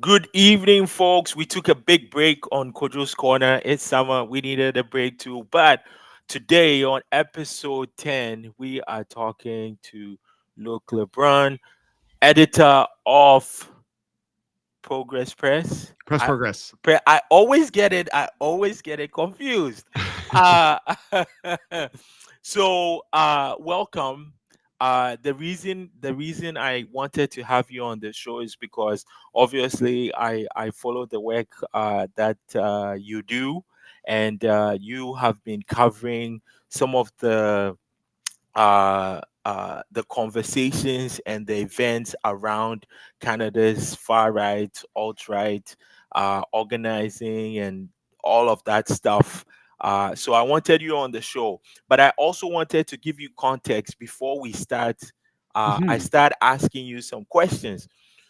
Good evening, folks. We took a big break on Kojo's Corner. It's summer. We needed a break too. But today, on episode 10, we are talking to Luke LeBrun, editor of Progress Press. Press I progress. I always get it. I always get it confused. Uh, welcome. The reason I wanted to have you on the show is because obviously I follow the work that you do, and you have been covering some of the conversations and the events around Canada's far right, alt right organizing and all of that stuff. So I wanted you on the show, but I also wanted to give you context before we start. I Mhm. start asking you some questions.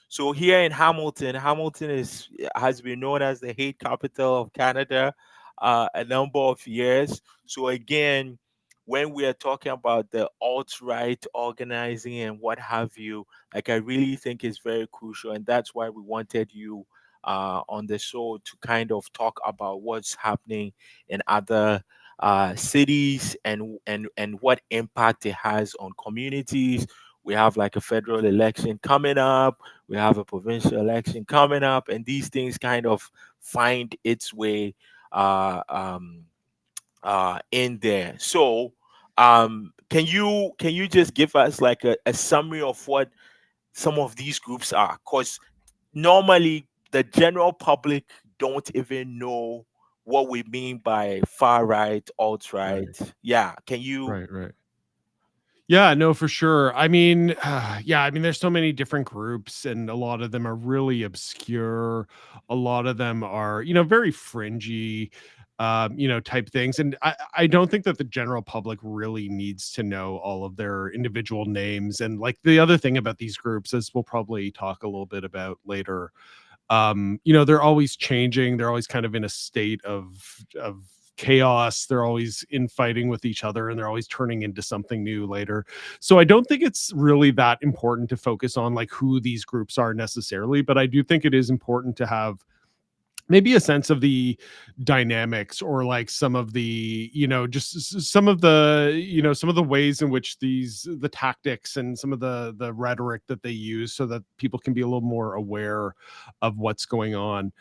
So here in Hamilton, Hamilton is has been known as the hate capital of Canada a number of years. So again, when we are talking about the alt-right organizing and what have you, like I really think it's very crucial, and that's why we wanted you on the show to kind of talk about what's happening in other cities and what impact it has on communities. We have like a federal election coming up, we have a provincial election coming up, and these things kind of find its way uh, um, in there. So, can you just give us like a summary of what some of these groups are? Because normally the general public don't even know what we mean by far right, alt right. Right, Yeah, can you? right. Yeah, no, for sure. I mean, yeah, I mean, there's so many different groups, and a lot of them are really obscure. A lot of them are, very fringy, type things. And I don't think that the general public really needs to know all of their individual names. And like the other thing about these groups, as we'll probably talk a little bit about later, they're always changing. They're always kind of in a state of chaos. They're always infighting with each other, and they're always turning into something new later. So I don't think it's really that important to focus on like who these groups are necessarily, but I do think it is important to have maybe a sense of the dynamics, or like some of the, just some of the, some of the ways in which the tactics and some of the rhetoric that they use, so that people can be a little more aware of what's going on.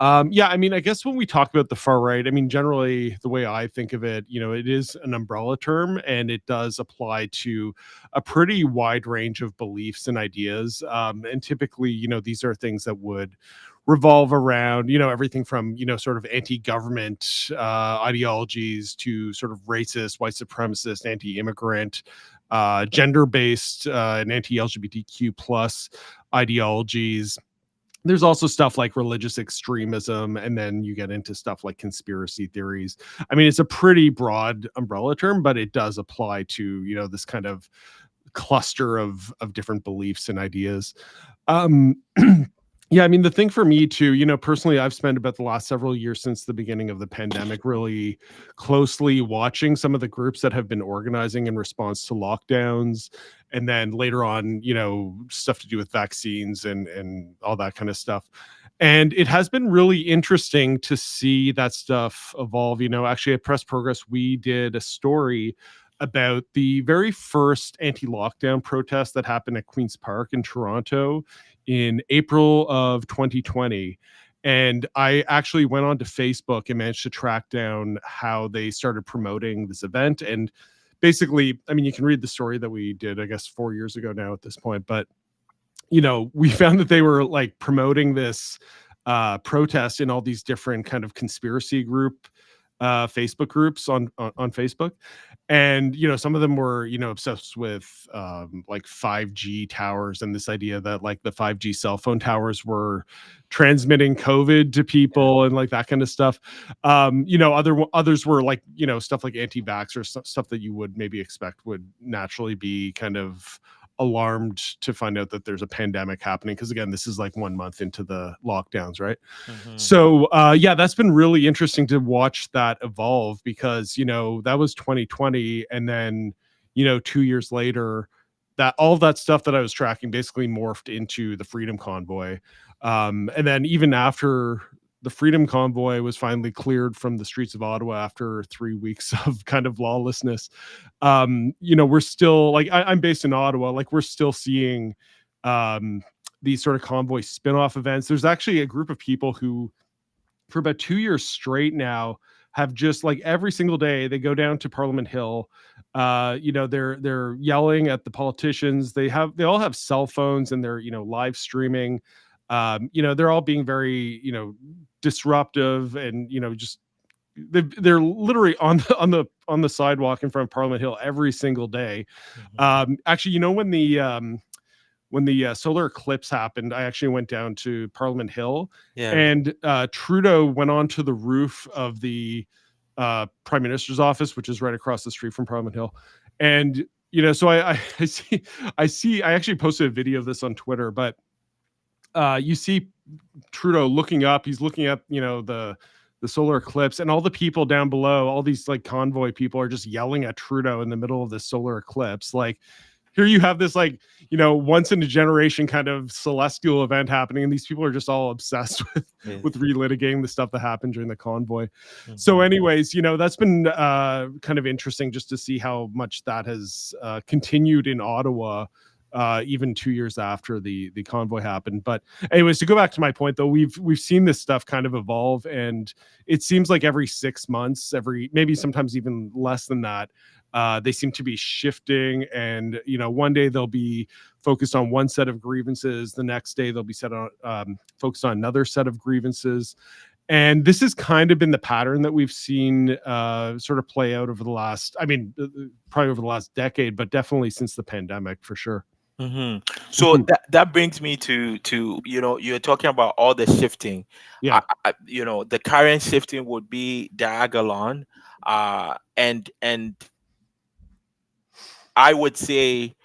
Yeah, I mean, I guess when we talk about the far right, I mean, generally the way I think of it, it is an umbrella term, and it does apply to a pretty wide range of beliefs and ideas. And typically, these are things that would revolve around, everything from, sort of anti-government ideologies to sort of racist, white supremacist, anti-immigrant, gender-based, and anti-LGBTQ plus ideologies. There's also stuff like religious extremism, and then you get into stuff like conspiracy theories. I mean, it's a pretty broad umbrella term, but it does apply to, this kind of cluster of different beliefs and ideas. um Yeah, I mean, the thing for me too, personally, I've spent about the last several years since the beginning of the pandemic really closely watching some of the groups that have been organizing in response to lockdowns. And then later on, stuff to do with vaccines and all that kind of stuff. And it has been really interesting to see that stuff evolve. Actually at Press Progress, we did a story about the very first anti-lockdown protest that happened at Queen's Park in Toronto in April of 2020. And I actually went on to Facebook and managed to track down how they started promoting this event. And basically, I mean, you can read the story that we did, I guess, 4 years ago now at this point. But, we found that they were like promoting this protest in all these different kind of conspiracy group Facebook groups on Facebook. And some of them were obsessed with like 5G towers, and this idea that like the 5G cell phone towers were transmitting COVID to Yeah. people and like that kind of stuff. Others were like stuff like anti-vax, or stuff that you would maybe expect would naturally be kind of alarmed to find out that there's a pandemic happening, because again, this is like 1 month into the lockdowns, right? Hmm. So yeah, that's been really interesting to watch that evolve, because that was 2020, and then 2 years later, that all of that stuff that I was tracking basically morphed into the Freedom Convoy. And then even after the Freedom Convoy was finally cleared from the streets of Ottawa after 3 weeks of kind of lawlessness, we're still like I'm based in Ottawa, like we're still seeing um, these sort of convoy spin-off events. There's actually a group of people who for about 2 years straight now have just like every single day they go down to Parliament Hill. They're yelling at the politicians. They all have cell phones and they're live streaming. They're all being very disruptive and just they're literally on the sidewalk in front of Parliament Hill every single day. Mhm. Actually, when the solar eclipse happened, I actually went down to Parliament Hill, Yeah. and Trudeau went onto the roof of the Prime Minister's office, which is right across the street from Parliament Hill. And so I actually posted a video of this on Twitter, but you see Trudeau looking up. He's looking at the solar eclipse, and all the people down below, all these like convoy people, are just yelling at Trudeau in the middle of this solar eclipse. Like, here you have this like once in a generation kind of celestial event happening, and these people are just all obsessed with Yes. relitigating the stuff that happened during the convoy. So Mhm. anyways, that's been kind of interesting just to see how much that has continued in Ottawa even 2 years after the convoy happened. But anyways, to go back to my point though, we've seen this stuff kind of evolve, and it seems like every 6 months, every maybe sometimes even less than that, they seem to be shifting. And one day they'll be focused on one set of grievances, the next day they'll be focused on another set of grievances. And this has kind of been the pattern that we've seen sort of play out over the last, I mean, probably over the last decade, but definitely since the pandemic for sure. So Mhm. that brings me to you're talking about all the shifting. Yeah, The current shifting would be diagonal, and I would say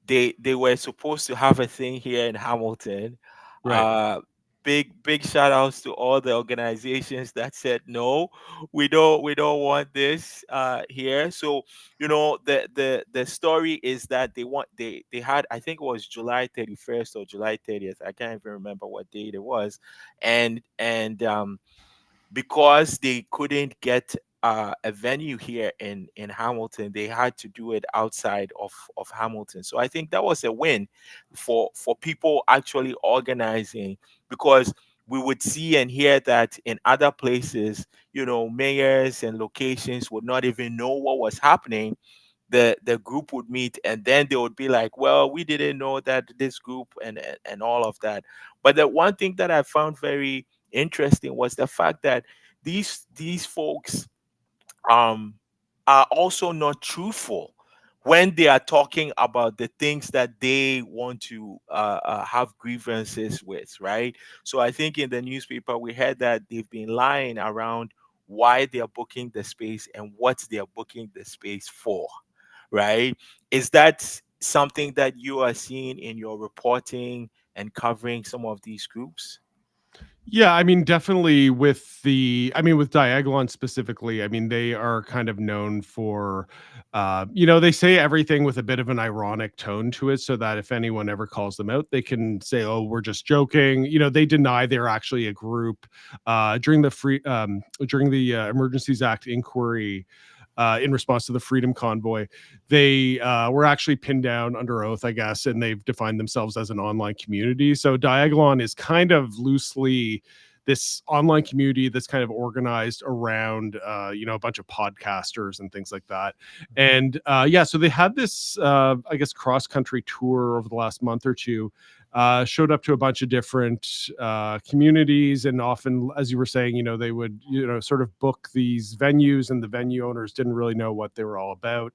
they were supposed to have a thing here in Hamilton. right. Uh, big shout outs to all the organizations that said no, we don't want this here. So the story is that they had, I think it was July 31st or July 30th. I can't even remember what date it was, and because they couldn't get a venue here in Hamilton, they had to do it outside of Hamilton. So I think that was a win for people actually organizing, because we would see and hear that in other places, mayors and locations would not even know what was happening. The group would meet and then they would be like, well, we didn't know that this group and all of that. But the one thing that I found very interesting was the fact that these folks um are also not truthful when they are talking about the things that they want to have grievances with, right? So I think in the newspaper we heard that they've been lying around why they are booking the space and what they are booking the space for, right? Is that something that you are seeing in your reporting and covering some of these groups? Yeah, I mean, definitely with Diagolon specifically, I mean, they are kind of known for, they say everything with a bit of an ironic tone to it so that if anyone ever calls them out, they can say, oh, we're just joking. They deny they're actually a group. During the Emergencies Act inquiry, in response to the Freedom Convoy, they were actually pinned down under oath, I guess, and they've defined themselves as an online community. So Diagolon is kind of loosely this online community that's kind of organized around a bunch of podcasters and things like that. And yeah, so they had this I guess cross country tour over the last month or two. Showed up to a bunch of different communities, and often, as you were saying, they would sort of book these venues, and the venue owners didn't really know what they were all about.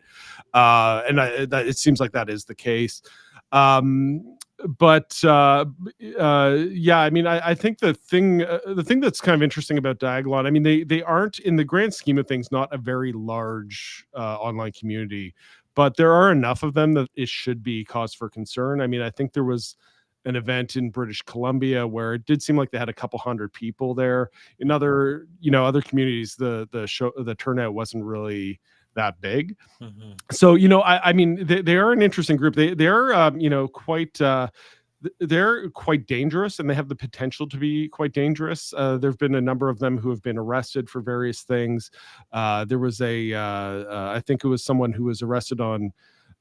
And it seems like that is the case. Um, but yeah, I mean, I think the thing that's kind of interesting about Diagolon, I mean, they aren't, in the grand scheme of things, not a very large online community, but there are enough of them that it should be cause for concern. I mean, I think there was an event in British Columbia where it did seem like they had a couple hundred people there. In other communities, the turnout wasn't really that big. Mhm. So, I mean, they are an interesting group. They're quite they're quite dangerous, and they have the potential to be quite dangerous. There have been a number of them who have been arrested for various things. There was I think it was someone who was arrested on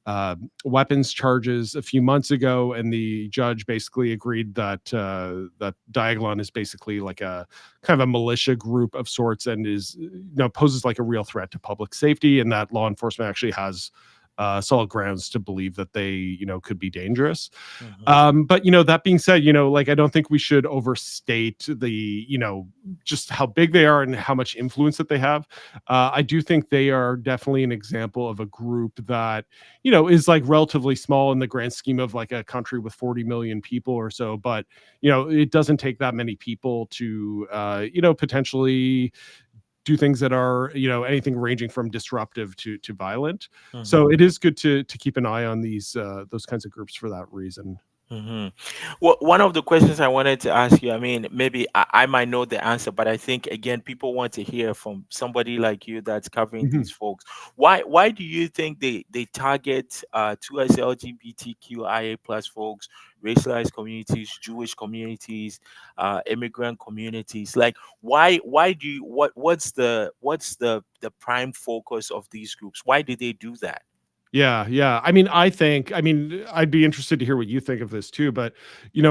uh, weapons charges a few months ago, and the judge basically agreed that that Diagolon is basically like a kind of a militia group of sorts, and is poses like a real threat to public safety, and that law enforcement actually has solid grounds to believe that they could be dangerous. Mhm. But that being said, like I don't think we should overstate the just how big they are and how much influence that they have. I do think they are definitely an example of a group that is like relatively small in the grand scheme of like a country with 40 million people or so. But it doesn't take that many people to potentially do things that are anything ranging from disruptive to violent. So Mhm. it is good to keep an eye on those kinds of groups for that reason. Hmm. Well, one of the questions I wanted to ask you, I mean, maybe I might know the answer, but I think again, people want to hear from somebody like you that's covering Mhm. these folks. Why do you think they target towards LGBTQIA plus folks, racialized communities, Jewish communities, immigrant communities? Like, why do you what's the prime focus of these groups? Why did they do that? Yeah, yeah. I mean, I'd be interested to hear what you think of this too, but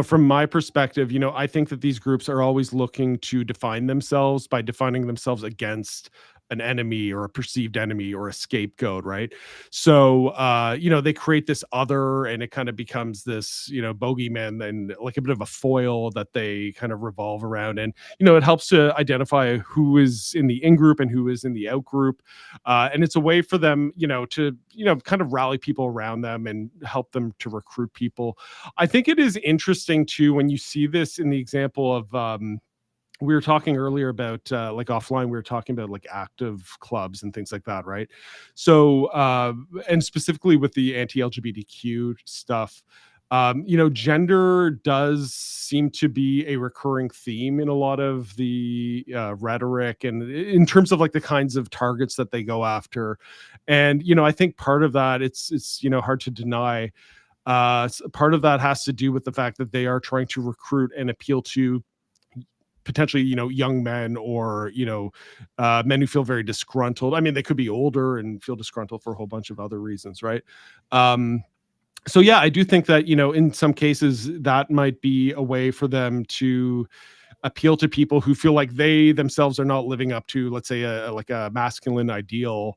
from my perspective, I think that these groups are always looking to define themselves by defining themselves against an enemy or a perceived enemy or a scapegoat, right? So they create this other, and it kind of becomes this, bogeyman and like a bit of a foil that they kind of revolve around. And it helps to identify who is in the in group and who is in the out group, and it's a way for them, to kind of rally people around them and help them to recruit people. I think it is interesting too when you see this in the example of. We were talking earlier about like offline, we were talking about like active clubs and things like that, right? So and specifically with the anti-LGBTQ stuff, gender does seem to be a recurring theme in a lot of the rhetoric, and in terms of like the kinds of targets that they go after. And I think part of that, it's hard to deny. Part of that has to do with the fact that they are trying to recruit and appeal to potentially young men, or men who feel very disgruntled. I mean, they could be older and feel disgruntled for a whole bunch of other reasons, right? um so yeah, I do think that in some cases that might be a way for them to appeal to people who feel like they themselves are not living up to, let's say, like a masculine ideal.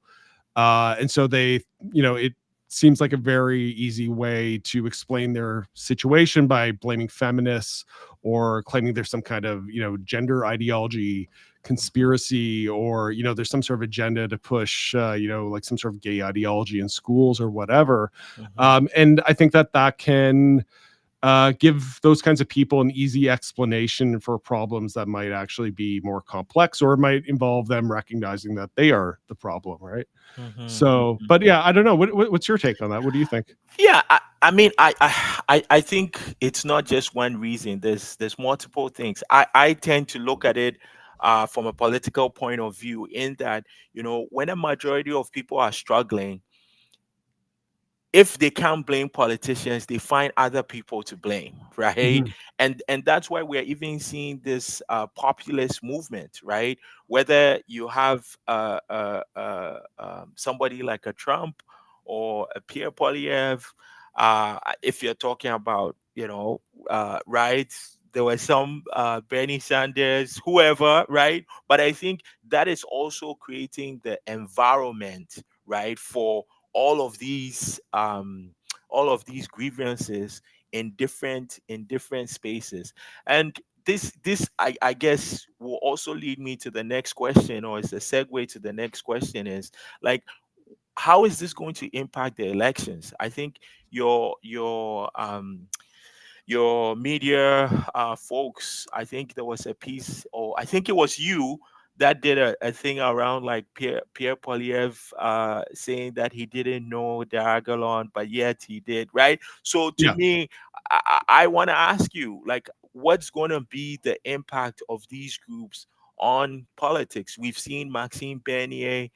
And so it seems like a very easy way to explain their situation by blaming feminists, or claiming there's some kind of, gender ideology conspiracy, or, there's some sort of agenda to push, like some sort of gay ideology in schools or whatever. Mhm. And I think that that can give those kinds of people an easy explanation for problems that might actually be more complex, or it might involve them recognizing that they are the problem, right? Mhm. So, but yeah, I don't know. What's your take on that? What do you think? Yeah, I mean, I think it's not just one reason. There's multiple things. I tend to look at it from a political point of view, in that when a majority of people are struggling, if they can't blame politicians, they find other people to blame, right? Mhm. And that's why we're even seeing this populist movement, right? Whether you have somebody like a Trump or a Pierre Polyev, if you're talking about right, there were some Bernie Sanders, whoever, right? But I think that is also creating the environment, right, for all of these grievances in different spaces. And this I guess will also lead me to the next question, or is a segue to the next question, is like, how is this going to impact the elections? I think your media folks, I think there was a piece, or I think it was you that did a thing around like Pierre Polyev saying that he didn't know Diagolon, but yet he did, right? So to Yeah. me, I want to ask you, like, what's going to be the impact of these groups on politics. We've seen Maxime Bernier,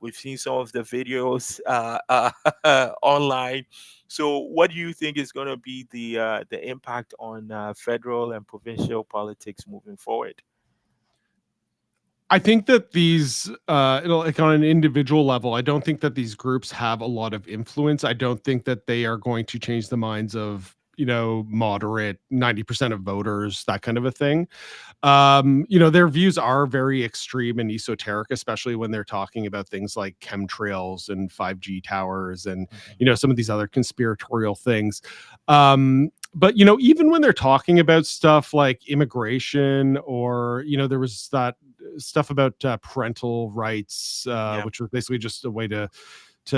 we've seen some of the videos online. So, what do you think is going to be the impact on federal and provincial politics moving forward? I think that these, like on an individual level, I don't think that these groups have a lot of influence. I don't think that they are going to change the minds of, moderate 90% of voters, that kind of a thing. Their views are very extreme and esoteric, especially when they're talking about things like chemtrails and 5G towers and, Mhm. some of these other conspiratorial things. But even when they're talking about stuff like immigration, or there was that stuff about parental rights, Yeah. which was basically just a way to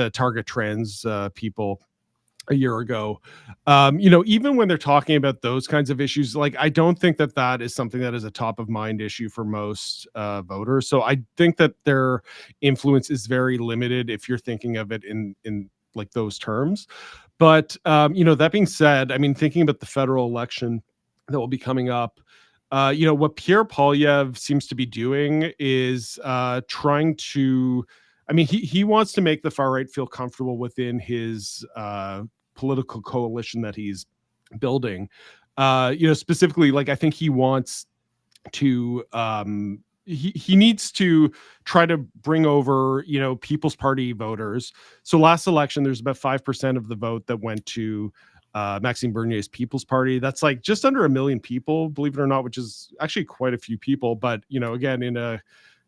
target trans people a year ago. Even when they're talking about those kinds of issues, like I don't think that that is something that is a top of mind issue for most voters. So I think that their influence is very limited if you're thinking of it in like those terms. But that being said, I mean, thinking about the federal election that will be coming up, what Pierre Polyev seems to be doing is trying to. I mean, he wants to make the far right feel comfortable within his political coalition that he's building. Specifically, like I think he wants to he needs to try to bring over People's Party voters. So last election, there's about 5% of the vote that went to Maxime Bernier's People's Party. That's like just under 1 million people, believe it or not, which is actually quite a few people. But again, in a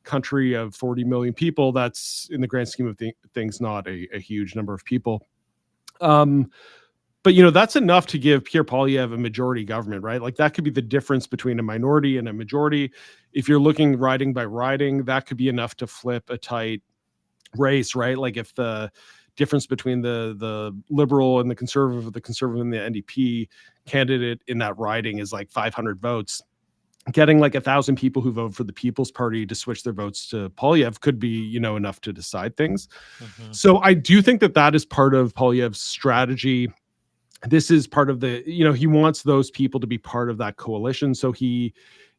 country of 40 million people, that's in the grand scheme of things not a huge number of people. Um, but that's enough to give Pierre Polyev a majority government, right? Like that could be the difference between a minority and a majority. If you're looking riding by riding, that could be enough to flip a tight race, right? Like if the difference between the liberal and the conservative and the NDP candidate in that riding is like 500 votes, getting like 1,000 people who vote for the People's Party to switch their votes to Polyev could be enough to decide things. Mhm. So I do think that that is part of Polyev's strategy. This is part of the, he wants those people to be part of that coalition. So he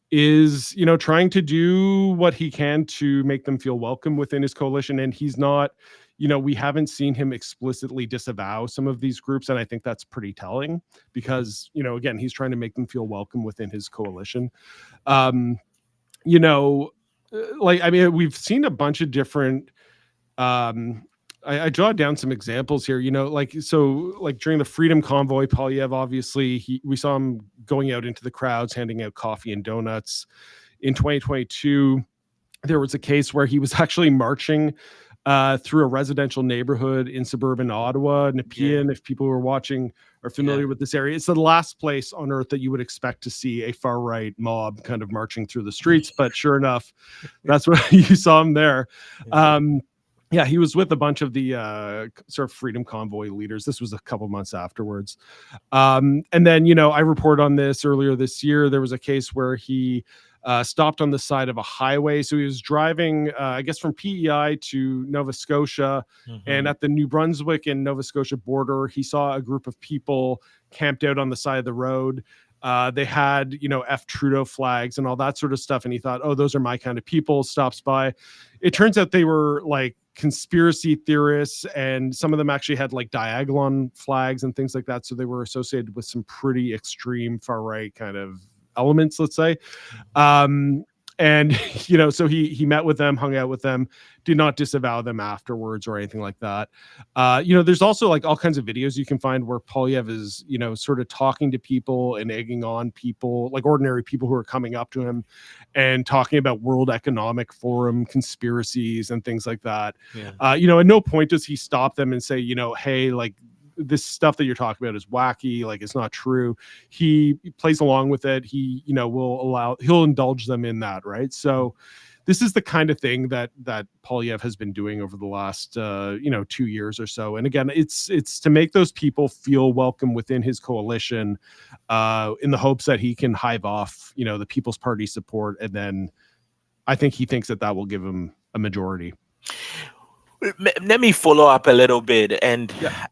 is, trying to do what he can to make them feel welcome within his coalition. And he's not, we haven't seen him explicitly disavow some of these groups. And I think that's pretty telling because, again, he's trying to make them feel welcome within his coalition. Um, you know, like, I mean, we've seen a bunch of different, um, I jot down some examples here, like, so like during the Freedom Convoy, Polyev, obviously we saw him going out into the crowds, handing out coffee and donuts. In 2022, there was a case where he was actually marching through a residential neighborhood in suburban Ottawa, Yeah. Nepean. If people who are watching are Yeah. familiar with this area, it's the last place on earth that you would expect to see a far right mob kind of marching through the streets. But sure enough, that's what you saw him there. Indeed. Um, yeah, he was with a bunch of the sort of Freedom Convoy leaders. This was a couple months afterwards. And then, I reported on this earlier this year. There was a case where he stopped on the side of a highway. So he was driving, I guess, from PEI to Nova Scotia. And Mhm. at the New Brunswick and Nova Scotia border, he saw a group of people camped out on the side of the road. They had, F Trudeau flags and all that sort of stuff. And he thought, oh, those are my kind of people, stops by. It turns out they were like conspiracy theorists, and some of them actually had like diagolon flags and things like that. So they were associated with some pretty extreme far right kind of elements, let's say. Um, and so he met with them, hung out with them, did not disavow them afterwards or anything like that. There's also like all kinds of videos you can find where Polyev is, sort of talking to people and egging on people, like ordinary people who are coming up to him and talking about World Economic Forum conspiracies and things like that. Yeah. At no point does he stop them and say, hey, like this stuff that you're talking about is wacky, like it's not true. He plays along with it. He, he'll indulge them in that, right? So this is the kind of thing that Polyev has been doing over the last 2 years or so. And again, it's to make those people feel welcome within his coalition, in the hopes that he can hive off, the People's Party support, and then I think he thinks that will give him a majority. Let me follow up a little bit, and Yeah.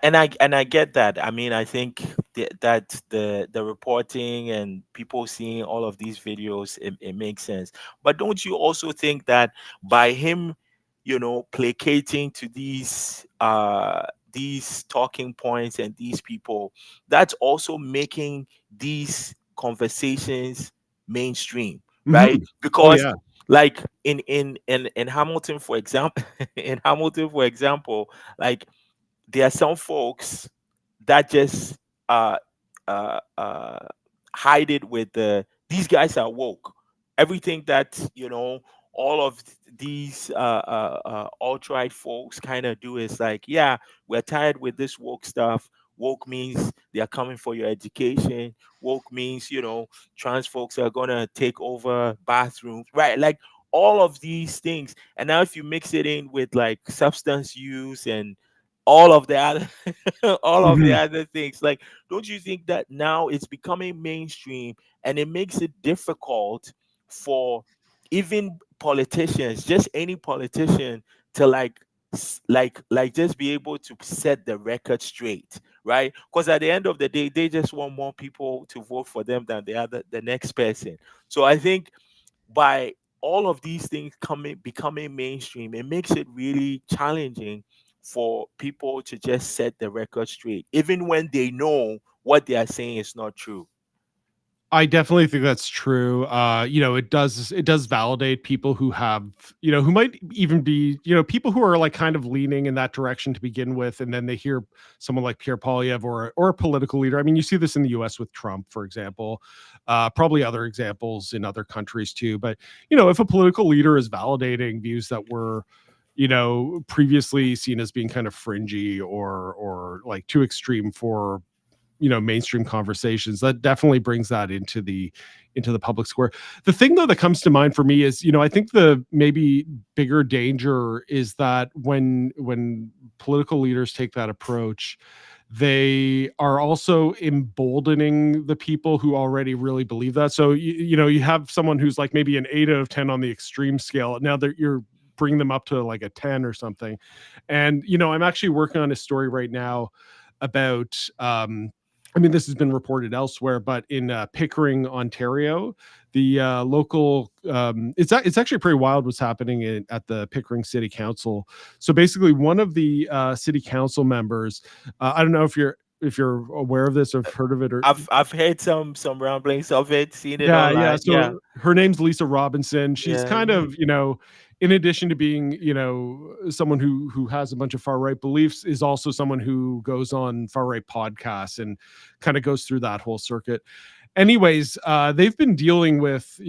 and I get that. I mean, I think that the reporting and people seeing all of these videos, it makes sense. But don't you also think that by him, placating to these talking points and these people, that's also making these conversations mainstream, right? Mhm. Oh, Because yeah. like in Hamilton, for example, in Hamilton, for example, like there are some folks that just uh uh hide it with these guys are woke. Everything that all of these alt-right folks kind of do is like, yeah, we're tired with this woke stuff. Woke means they are coming for your education. Woke means trans folks are gonna take over bathrooms, right? Like all of these things. And now if you mix it in with like substance use and all of the other all of the Mhm. other things, like, don't you think that now it's becoming mainstream and it makes it difficult for even politicians, just any politician, to like just be able to set the record straight, right? Because at the end of the day, they just want more people to vote for them than the next person. So I think by all of these things coming becoming mainstream, it makes it really challenging for people to just set the record straight, even when they know what they are saying is not true. I definitely think that's true. It does validate people who have, who might even be, people who are like kind of leaning in that direction to begin with, and then they hear someone like Pierre Polyev or a political leader. I mean, you see this in the U.S. with Trump, for example. Probably other examples in other countries too. But if a political leader is validating views that were, previously seen as being kind of fringy or like too extreme for mainstream conversations, that definitely brings that into the public square. The thing though that comes to mind for me is, I think the maybe bigger danger is that when political leaders take that approach, they are also emboldening the people who already really believe that. So you have someone who's like maybe an 8 out of 10 on the extreme scale, now that you're bringing them up to like a 10 or something. And I'm actually working on a story right now about, I mean, this has been reported elsewhere, but in Pickering, Ontario, the local, it's actually pretty wild what's happening at the Pickering City Council. So basically, one of the city council members, I don't know if you're aware of this or have heard of it, or I've heard some ramblings of it, seen it yeah, yeah. online. Yeah, So her name's Lisa Robinson. She's yeah. kind of, in addition to being, someone who has a bunch of far right beliefs, is also someone who goes on far right podcasts and kind of goes through that whole circuit. Anyways, they've been dealing with,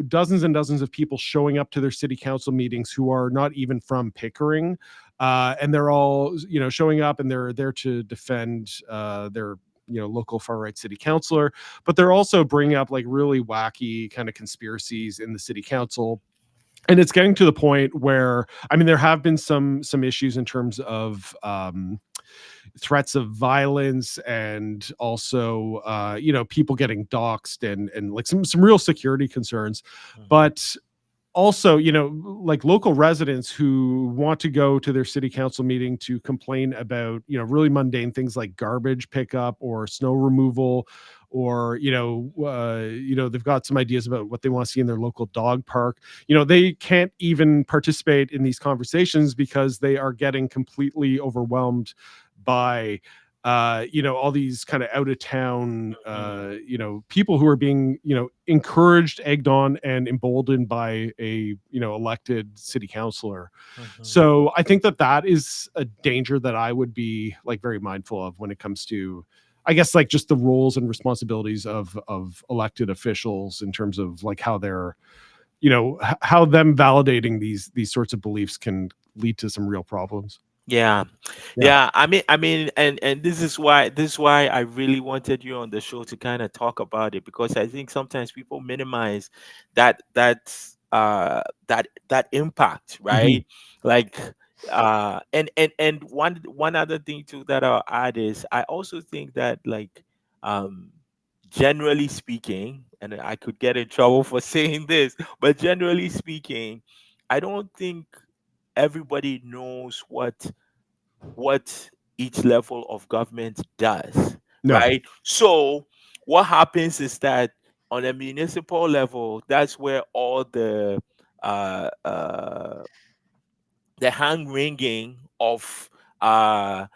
dozens and dozens of people showing up to their city council meetings who are not even from Pickering. And they're all, showing up and they're there to defend their, local far right city councilor, but they're also bringing up like really wacky kind of conspiracies in the city council. And it's getting to the point where, I mean, there have been some issues in terms of threats of violence, and also people getting doxxed, and like some real security concerns. Mhm, But also, like local residents who want to go to their city council meeting to complain about, really mundane things like garbage pickup or snow removal, or they've got some ideas about what they want to see in their local dog park. They can't even participate in these conversations because they are getting completely overwhelmed by all these kind of out of town, mhm, people who are being, encouraged, egged on, and emboldened by a, elected city councilor. mhm. So I think that is a danger that I would be like very mindful of when it comes to, I guess, like just the roles and responsibilities of elected officials in terms of like how they're, how them validating these sorts of beliefs can lead to some real problems. Yeah, Yeah. yeah. I mean, and this is why I really wanted you on the show to kind of talk about it, because I think sometimes people minimize that impact, Mhm. right? Like, and one other thing too that I'll add is I also think that, like, um, generally speaking, and I could get in trouble for saying this, but generally speaking, I don't think everybody knows what each level of government does, No. right? So what happens is that on a municipal level, that's where all uh, uh, the hand wringing of uh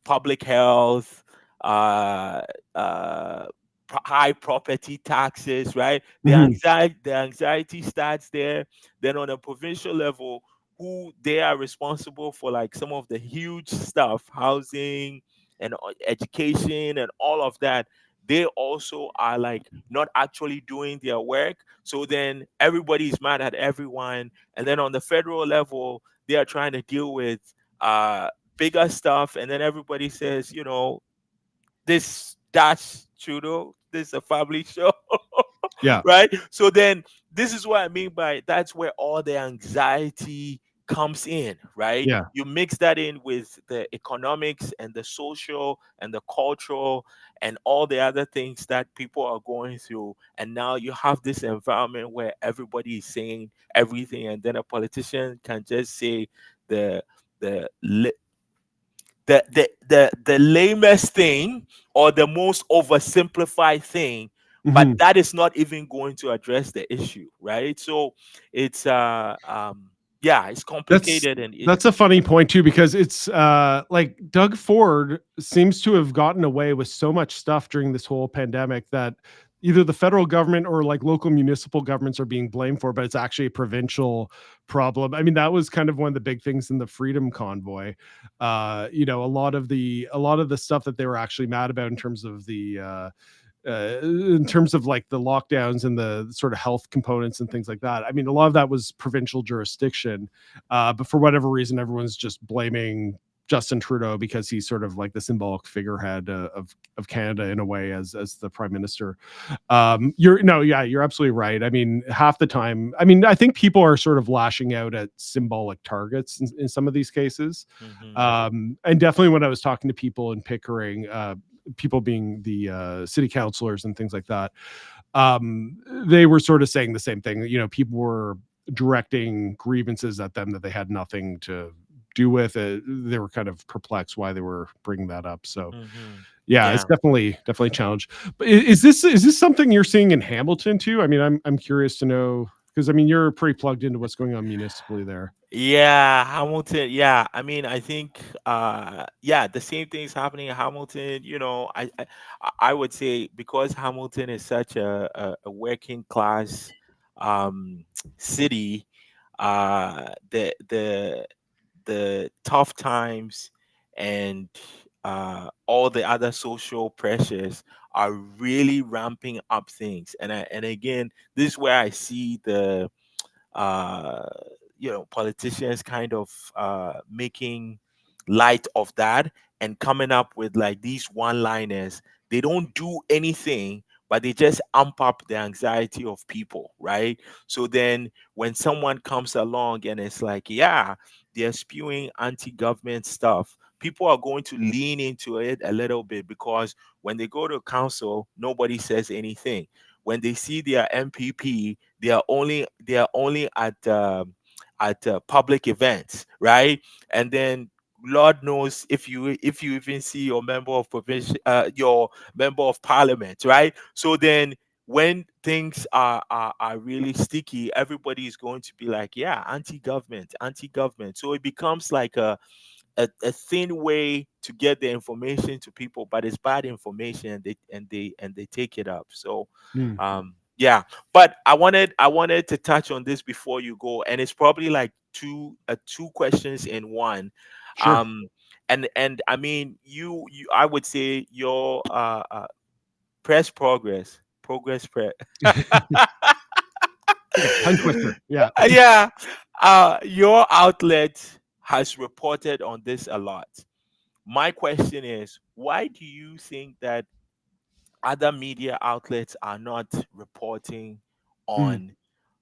public health, uh uh high property taxes, right? Mhm. The anxiety starts there. Then on a provincial level, who they are responsible for like some of the huge stuff, housing and education and all of that, they also are like not actually doing their work. So then everybody's mad at everyone. And then on the federal level, they are trying to deal with uh bigger stuff, and then everybody says, this dash Trudeau, this is a family show. Yeah. Right? So then this is what I mean by that's where all the anxiety comes in, right? Yeah. You mix that in with the economics and the social and the cultural and all the other things that people are going through. And now you have this environment where everybody is saying everything, and then a politician can just say the the li- the lamest thing or the most oversimplified thing, but Mhm. that is not even going to address the issue, right? So it's yeah, it's That's complicated and that's a funny point too, because it's like Doug Ford seems to have gotten away with so much stuff during this whole pandemic that either the federal government or like local municipal governments are being blamed for, but it's actually a provincial problem. I mean, that was kind of one of the big things in the Freedom Convoy. A lot of the stuff that they were actually mad about in terms of like the lockdowns and the sort of health components and things like that. I mean, a lot of that was provincial jurisdiction, but for whatever reason, everyone's just blaming Justin Trudeau because he's sort of like the symbolic figurehead of Canada in a way as the prime minister. You're no, yeah, you're absolutely right. I mean, half the time, I mean, I think people are sort of lashing out at symbolic targets in some of these cases. hmm And definitely when I was talking to people in Pickering, people being the city councilors and things like that, they were sort of saying the same thing. People were directing grievances at them that they had nothing to do with it. They were kind of perplexed why they were bringing that up. So yeah, it's yeah. definitely a challenge. But is this something you're seeing in Hamilton too? I mean, I'm curious to know, because I mean you're pretty plugged into what's going on municipally there. Yeah, Hamilton. Yeah, I mean, I think, yeah, the same thing is happening in Hamilton. I would say because Hamilton is such a working class um, city, the tough times and all the other social pressures are really ramping up things. And again, this is where I see the uh, politicians kind of making light of that and coming up with like these one-liners. They don't do anything, but they just amp up the anxiety of people, right? So then when someone comes along and it's like, yeah, they're spewing anti-government stuff, people are going to lean into it a little bit because when they go to council, nobody says anything. When they see their MPP, they are only at public events, right? And then Lord knows if you even see your member of parliament, right? So then when things are really sticky, everybody is going to be like, yeah, anti-government, anti-government. So it becomes like a thin way to get the information to people, but it's bad information, and they take it up. So Hmm. yeah, but I wanted to touch on this before you go, and it's probably like two questions in one. Sure. um and I mean, you I would say your press progress press. Okay, tongue twister. Yeah. Yeah, your outlet has reported on this a lot. My question is, why do you think that other media outlets are not reporting Hmm.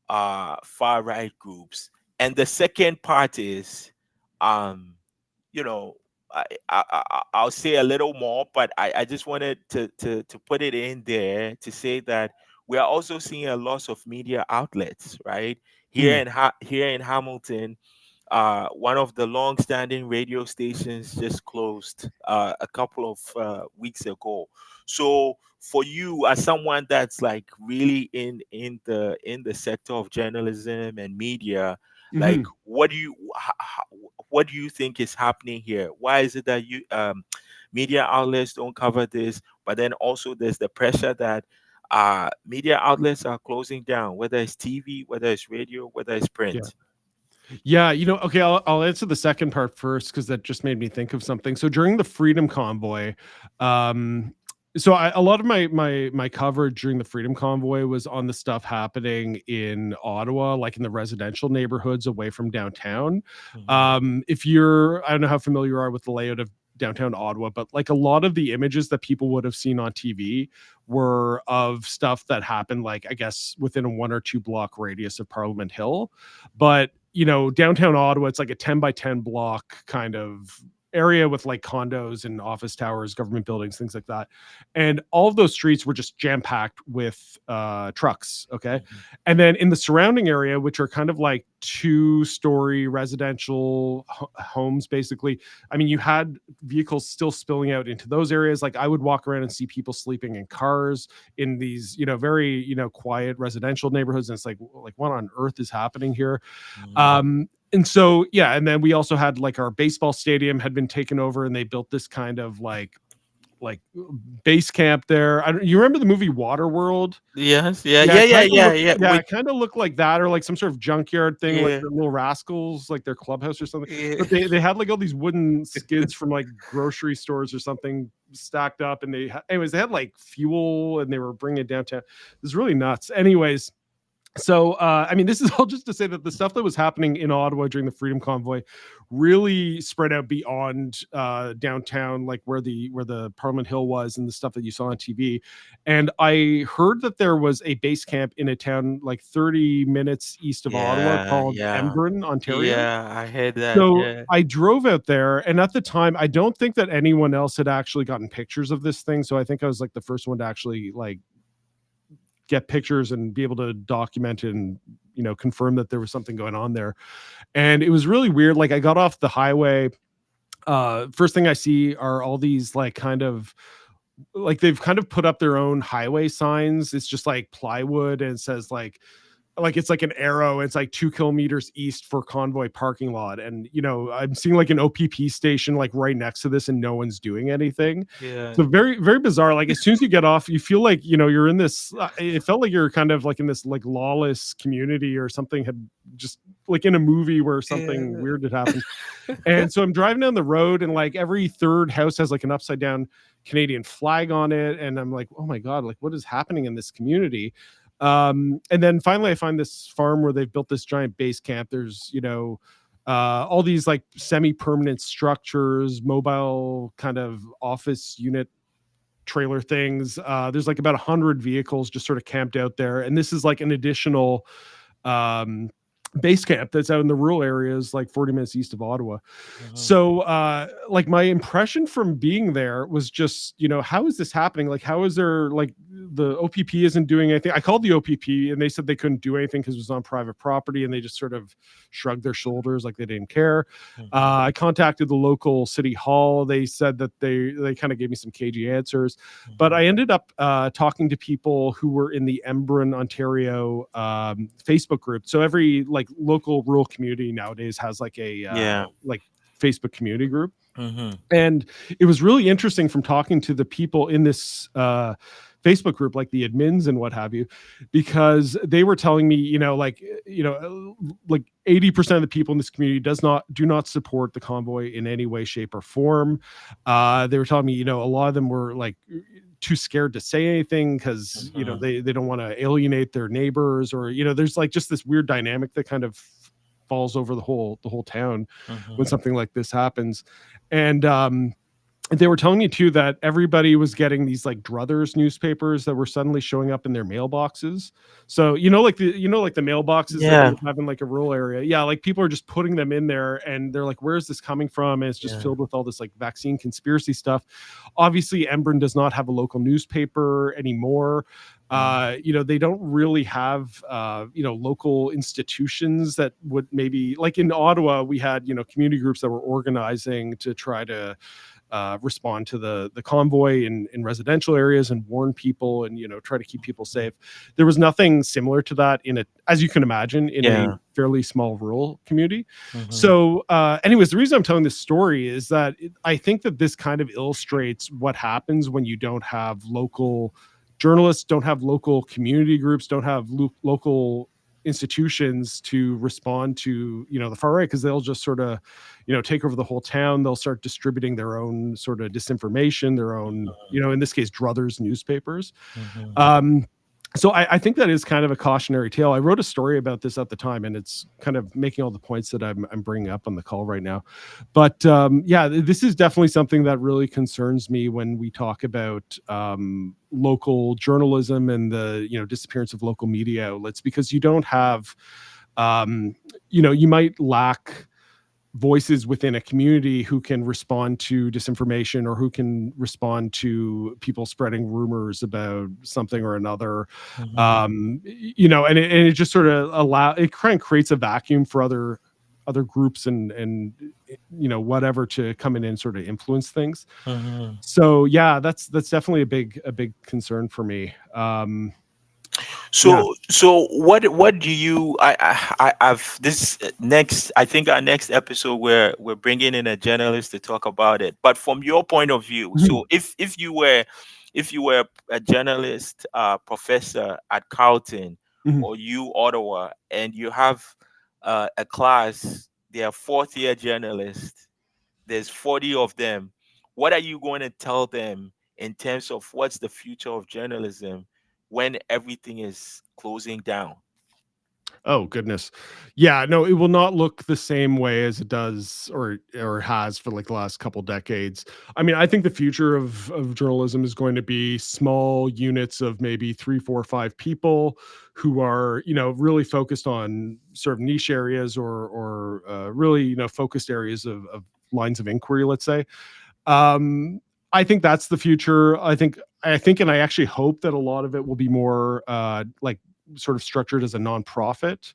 on far right groups? And the second part is, um, you know, I'll say a little more, but I just wanted to put it in there to say that we are also seeing a loss of media outlets, right? Hmm. Here in Hamilton, one of the long-standing radio stations just closed a couple of weeks ago. So for you, as someone that's like really in the sector of journalism and media, like Mhm. what do you think is happening here? Why is it that you media outlets don't cover this? But then also there's the pressure that media outlets are closing down, whether it's TV, whether it's radio, whether it's Yeah. print. Yeah, okay, I'll answer the second part first because that just made me think of something. So during the Freedom Convoy, um, a lot of my coverage during the Freedom Convoy was on the stuff happening in Ottawa, like in the residential neighborhoods away from downtown. Mhm. If you're, I don't know how familiar you are with the layout of downtown Ottawa, but like a lot of the images that people would have seen on TV were of stuff that happened, like I guess within a 1 or 2 block radius of Parliament Hill. But downtown Ottawa, it's like a 10 by 10 block kind of area with like condos and office towers, government buildings, things like that. And all of those streets were just jam packed with trucks. Okay. Mhm. And then in the surrounding area, which are kind of like 2-story residential homes, basically, I mean, you had vehicles still spilling out into those areas. Like I would walk around and see people sleeping in cars in these, very, quiet residential neighborhoods. And it's like what on earth is happening here? Mhm. And so, yeah, and then we also had like our baseball stadium had been taken over, and they built this kind of like base camp there. You remember the movie Waterworld? Yes, yeah, Yeah, yeah, it yeah, kind of yeah, looked yeah. yeah, With it kind of looked like that, or like some sort of junkyard thing, like yeah, the Little Rascals, like their clubhouse or something. yeah, But they had like all these wooden skids from like grocery stores or something stacked up, and anyways, they had like fuel, and they were bringing it downtown. It was really nuts. Anyways, so I mean, this is all just to say that the stuff that was happening in Ottawa during the Freedom Convoy really spread out beyond downtown, like where the Parliament Hill was, and the stuff that you saw on TV. And I heard that there was a base camp in a town like 30 minutes east of Ottawa yeah, called yeah, Embrun, Ontario. yeah. I heard that. So Yeah. I drove out there, and at the time, I don't think that anyone else had actually gotten pictures of this thing. So I think I was like the first one to actually like get pictures and be able to document it and confirm that there was something going on there. And it was really weird. Like I got off the highway, first thing I see are all these like kind of like they've kind of put up their own highway signs. It's just like plywood, and it says like it's like an arrow. It's like 2 kilometers east for convoy parking lot. And I'm seeing like an OPP station like right next to this, and no one's doing anything. Yeah, So very, very bizarre. Like as soon as you get off, you feel like you're in this. It felt like you're kind of like in this like lawless community or something, had just like in a movie where something yeah, weird had happened. And so I'm driving down the road, and like every third house has like an upside down Canadian flag on it, and I'm like, oh my god, like what is happening in this community? And then finally I find this farm where they've built this giant base camp. There's all these like semi-permanent structures, mobile kind of office unit trailer things. There's like about 100 vehicles just sort of camped out there, and this is like an additional um base camp that's out in the rural areas like 40 minutes east of Ottawa. mhm, So like my impression from being there was just, how is this happening? Like how is there like the OPP isn't doing anything? I called the OPP, and they said they couldn't do anything because it was on private property, and they just sort of shrugged their shoulders like they didn't care. mhm, I contacted the local city hall. They said that they kind of gave me some cagey answers, but mhm. I ended up talking to people who were in the Embrun, Ontario Facebook group. So every like local rural community nowadays has like a Yeah. like Facebook community group. Mhm. And it was really interesting from talking to the people in this Facebook group, like the admins and what have you, because they were telling me, like 80% of the people in this community do not support the convoy in any way, shape, or form. They were telling me, a lot of them were like too scared to say anything because Mhm. they don't want to alienate their neighbors, or there's like just this weird dynamic that kind of falls over the whole town when Mhm. something like this happens. And they were telling me too that everybody was getting these like druthers newspapers that were suddenly showing up in their mailboxes. So like the mailboxes that you Yeah. would have in like a rural area. Yeah, like people are just putting them in there, and they're like, where's this coming from? And it's just Yeah. filled with all this like vaccine conspiracy stuff. Obviously Embrun does not have a local newspaper anymore. They don't really have local institutions that would, maybe like in Ottawa, we had community groups that were organizing to try to respond to the convoy in residential areas and warn people and try to keep people safe. There was nothing similar to that as you can imagine, in a Yeah. fairly small rural community. Mhm. So anyways, the reason I'm telling this story is that I think that this kind of illustrates what happens when you don't have local journalists, don't have local community groups, don't have local institutions to respond to the far right, because they'll just sort of take over the whole town. They'll start distributing their own sort of disinformation, their own in this case druthers newspapers. Mhm. um so I think that is kind of a cautionary tale. I wrote a story about this at the time, and it's kind of making all the points that I'm bringing up on the call right now. But yeah, this is definitely something that really concerns me when we talk about local journalism and the disappearance of local media outlets, because you don't have you might lack voices within a community who can respond to disinformation, or who can respond to people spreading rumors about something or another. Mhm. And it just sort of it kind of creates a vacuum for other groups and whatever to come in and sort of influence things. Mhm. So yeah, that's definitely a big concern for me. Yeah. So what do you I've this next, I think our next episode we're bringing in a journalist to talk about it. But from your point of view, Mhm. so if you were a journalist professor at Carleton Mhm. or U Ottawa, and you have a class, they are fourth year journalists, there's 40 of them, what are you going to tell them in terms of what's the future of journalism when everything is closing down? Oh goodness. Yeah, no, it will not look the same way as it does or has for like the last couple decades. I mean, I think the future of journalism is going to be small units of maybe 3, 4, 5 people who are, really focused on sort of niche areas, or really, focused areas of lines of inquiry, let's say. Um, I think that's the future. I think, and I actually hope that a lot of it will be more like sort of structured as a nonprofit,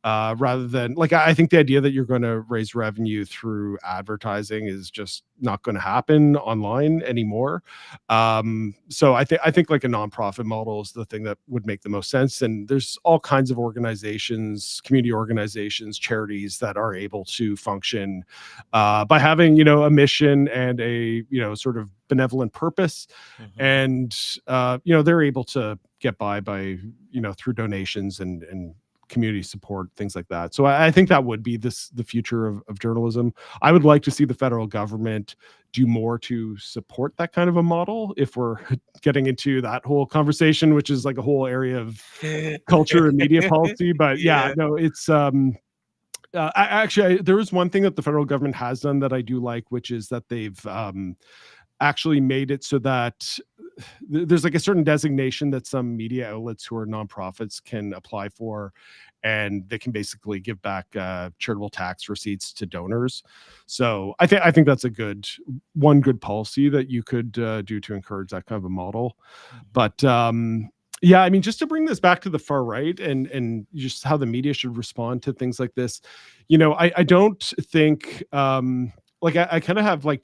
rather than like, I think the idea that you're going to raise revenue through advertising is just not going to happen online anymore. So I think like a nonprofit model is the thing that would make the most sense. And there's all kinds of organizations, community organizations, charities that are able to function by having a mission and a sort of benevolent purpose. Mhm. And they're able to get by through donations and community support, things like that. So I think that would be the future of journalism. I would like to see the federal government do more to support that kind of a model, if we're getting into that whole conversation, which is like a whole area of culture and media policy. But yeah, Yeah. no, it's there was one thing that the federal government has done that I do like, which is that they've actually made it so that there's like a certain designation that some media outlets who are nonprofits can apply for, and they can basically give back charitable tax receipts to donors. So I think that's a good policy that you could do to encourage that kind of a model. Mhm. But yeah, I mean, just to bring this back to the far right and just how the media should respond to things like this, I don't think like I kind of have like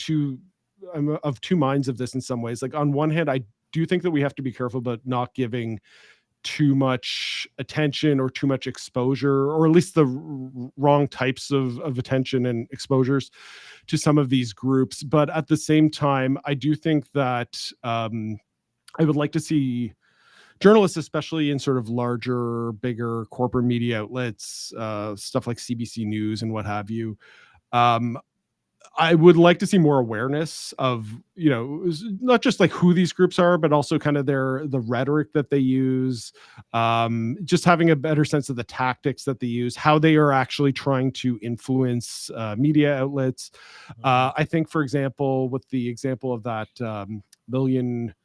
I'm of two minds of this in some ways. Like on one hand, I do think that we have to be careful about not giving too much attention or too much exposure, or at least the wrong types of attention and exposures to some of these groups. But at the same time, I do think that I would like to see journalists, especially in sort of larger, bigger corporate media outlets, stuff like CBC News and what have you. Um, I would like to see more awareness of, not just like who these groups are, but also kind of the rhetoric that they use. Just having a better sense of the tactics that they use, how they are actually trying to influence media outlets. Mhm. I think, for example, with the example of that million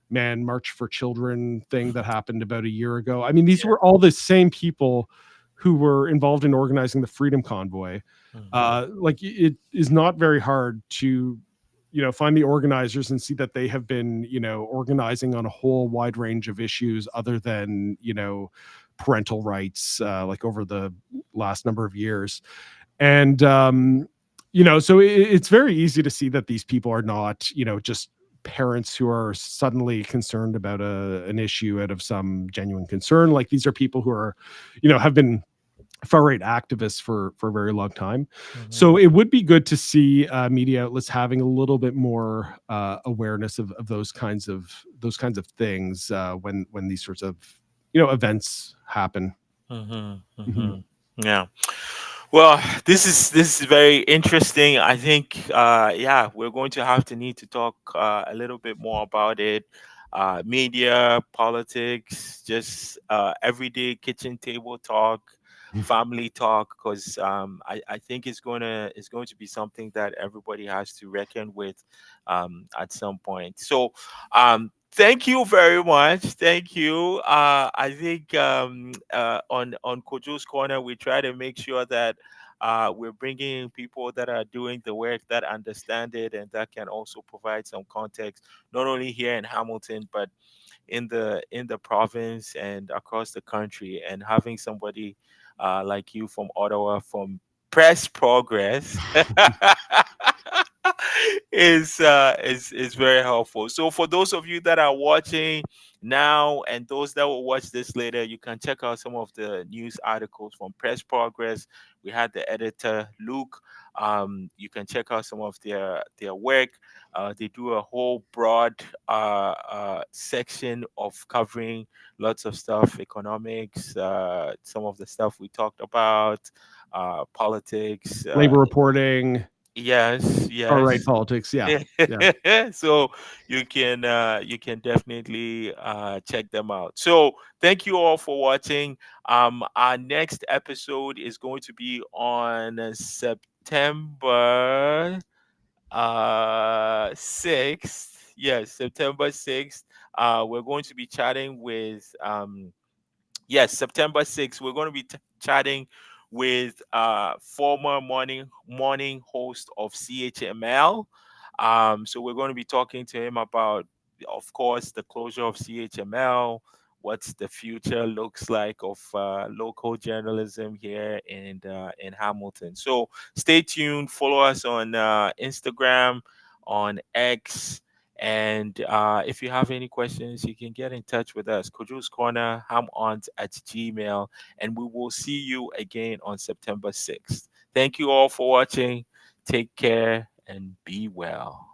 man March for Children thing that happened about a year ago. I mean, these Yeah. were all the same people who were involved in organizing the Freedom Convoy. Mhm. Like, it is not very hard to find the organizers and see that they have been, organizing on a whole wide range of issues other than, parental rights, like over the last number of years. And so it's very easy to see that these people are not, just parents who are suddenly concerned about an issue out of some genuine concern. Like, these are people who are, have been far right activists for a very long time. So Mhm. it would be good to see media outlets having a little bit more awareness of those kinds of things when these sorts of events happen. Mhm. Mhm. Mhm. Yeah. Well, this is very interesting. I think yeah, we're going to have to need to talk a little bit more about it. Media, politics, just everyday kitchen table talk, family talk, because I think it's going to be something that everybody has to reckon with at some point. So thank you very much. Thank you. I think on Kojo's Corner, we try to make sure that we're bringing in people that are doing the work, that understand it, and that can also provide some context, not only here in Hamilton, but in the province and across the country. And having somebody like you from Ottawa, from Press Progress, is very helpful. So for those of you that are watching now and those that will watch this later, you can check out some of the news articles from Press Progress. We had the editor Luke. You can check out some of their work. They do a whole broad section of covering lots of stuff, economics, some of the stuff we talked about, politics. Labor reporting, Yes, far right yes. politics. Yeah, yeah. So you can definitely check them out. So thank you all for watching. Our next episode is going to be on September 6th. Yes, September 6th. We're going to be chatting with yes, September 6th. We're going to be chatting with former morning host of CHML. So we're going to be talking to him about, of course, the closure of CHML, what's the future looks like of local journalism here in Hamilton. So stay tuned. Follow us on Instagram, on X. And if you have any questions, you can get in touch with us. Koju's Corner, hamont at Gmail. And we will see you again on September 6th. Thank you all for watching. Take care and be well.